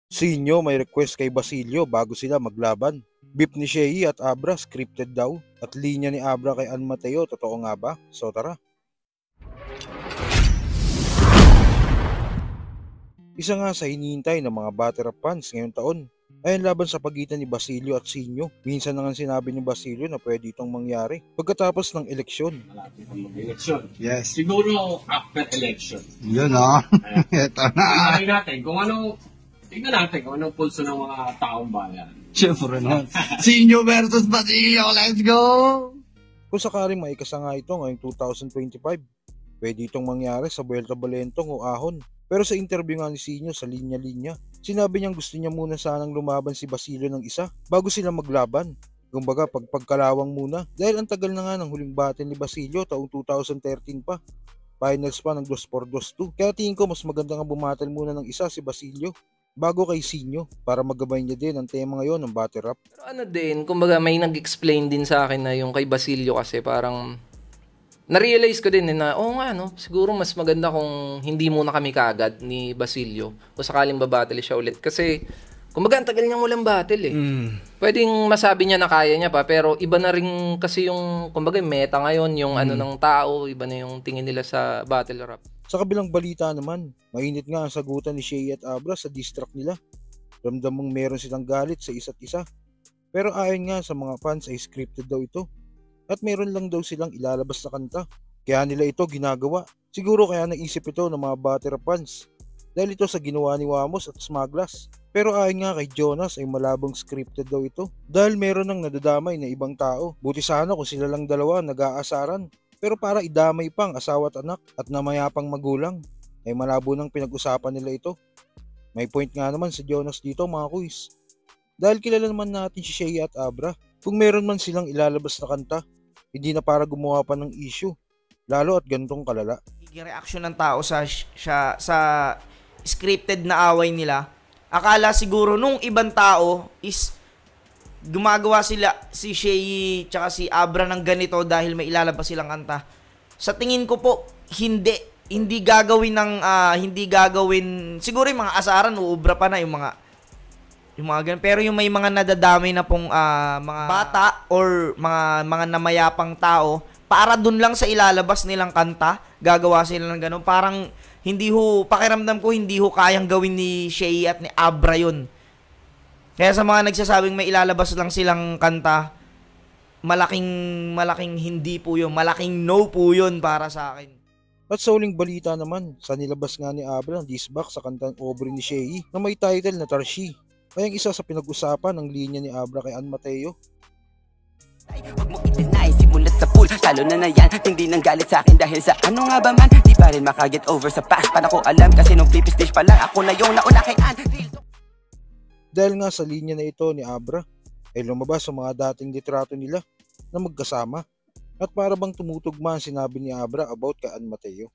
Sinyo may request kay Basilio bago sila maglaban. Beef ni Shea at Abra scripted daw. At linya ni Abra kay An Mateo, totoo nga ba? So tara. Isa nga sa hinihintay ng mga battle rap fans ngayong taon ay ang laban sa pagitan ni Basilio at Sinyo. Minsan na nga sinabi ni Basilio na pwede itong mangyari pagkatapos ng eleksyon. Election. Yes. Siguro after election. Yun o. Ito na. Tingnan natin kung anong pulso ng mga taong bayan. Siyempre na. Sinyo versus Basilio. Let's go! Kung sakaling maikasa nga ito ngayong 2025, pwede itong mangyari sa Vuelta Balentong o Ahon. Pero sa interview nga ni Sinyo sa linya-linya, sinabi niyang gusto niya muna sanang lumaban si Basilio ng isa bago sila maglaban. Kumbaga pagkalawang muna dahil ang tagal na nga ng huling battle ni Basilio taong 2013 pa. Finals pa ng 2x2. Kaya tingin ko mas maganda nga bumatal muna ng isa si Basilio bago kay Sinyo para magabay niya din ang tema ngayon ng battle rap. Pero ano din, kumbaga may nag-explain din sa akin na yung kay Basilio kasi parang na-realize ko din na nga no, siguro mas maganda kung hindi muna kami kaagad ni Basilio o sakaling babattle siya ulit kasi kumbaga ang tagal niyang walang battle eh. Pwedeng masabi niya na kaya niya pa pero iba na rin kasi yung kumbaga meta ngayon yung ano ng tao, iba na yung tingin nila sa battle rap. Sa kabilang balita naman, mainit nga ang sagutan ni Shea at Abra sa diss track nila. Ramdam mong meron silang galit sa isa't isa. Pero ayon nga sa mga fans ay scripted daw ito. At meron lang daw silang ilalabas na kanta. Kaya nila ito ginagawa. Siguro kaya naisip ito ng mga battle rap fans. Dahil ito sa ginawa ni Wamos at Smaglas. Pero ayon nga kay Jonas ay malabong scripted daw ito. Dahil meron nang nadadamay na ibang tao. Buti sana kung sila lang dalawa nag-aasaran. Pero para idamay pang asawa at anak at namayapang magulang, ay malabo nang pinag-usapan nila ito. May point nga naman si Jonas dito mga kuis. Dahil kilala naman natin si Shea at Abra, kung meron man silang ilalabas na kanta, hindi na para gumawa pa ng issue, lalo at gantong kalala. Yung reaction ng tao sa scripted na away nila, akala siguro nung ibang tao is gumagawa sila si Shea tsaka si Abra ng ganito dahil may ilalabas silang kanta. Sa tingin ko po, hindi gagawin siguro yung mga asaran uubra pa na yung mga ganun. Pero yung may mga nadadamay na pong mga bata or mga namayapang tao, para dun lang sa ilalabas nilang kanta, gagawa sila ng ganun. Parang pakiramdam ko hindi kayang gawin ni Shea at ni Abra yun. Kaya sa mga nagsasabing may ilalabas lang silang kanta, malaking hindi po yun. Malaking no po yun para sa akin. At sa uling balita naman, sa nilabas nga ni Abra ang diss back sa kantang Aubrey ni Shea na may title na Tarshi. Ay ang isa sa pinag-usapan ng linya ni Abra kay An Mateo. Huwag mo i-deny, simulat sa pool, talo na yan, hindi nang galit sa akin dahil sa ano nga ba man, di pa rin makaget over sa past, para ko alam kasi nung flip stage pa lang, ako na yung nauna kay An. Dahil nga sa linya na ito ni Abra, ay lumabas ang mga dating litrato nila na magkasama at para bang tumutugma ang sinabi ni Abra about kay An Mateo.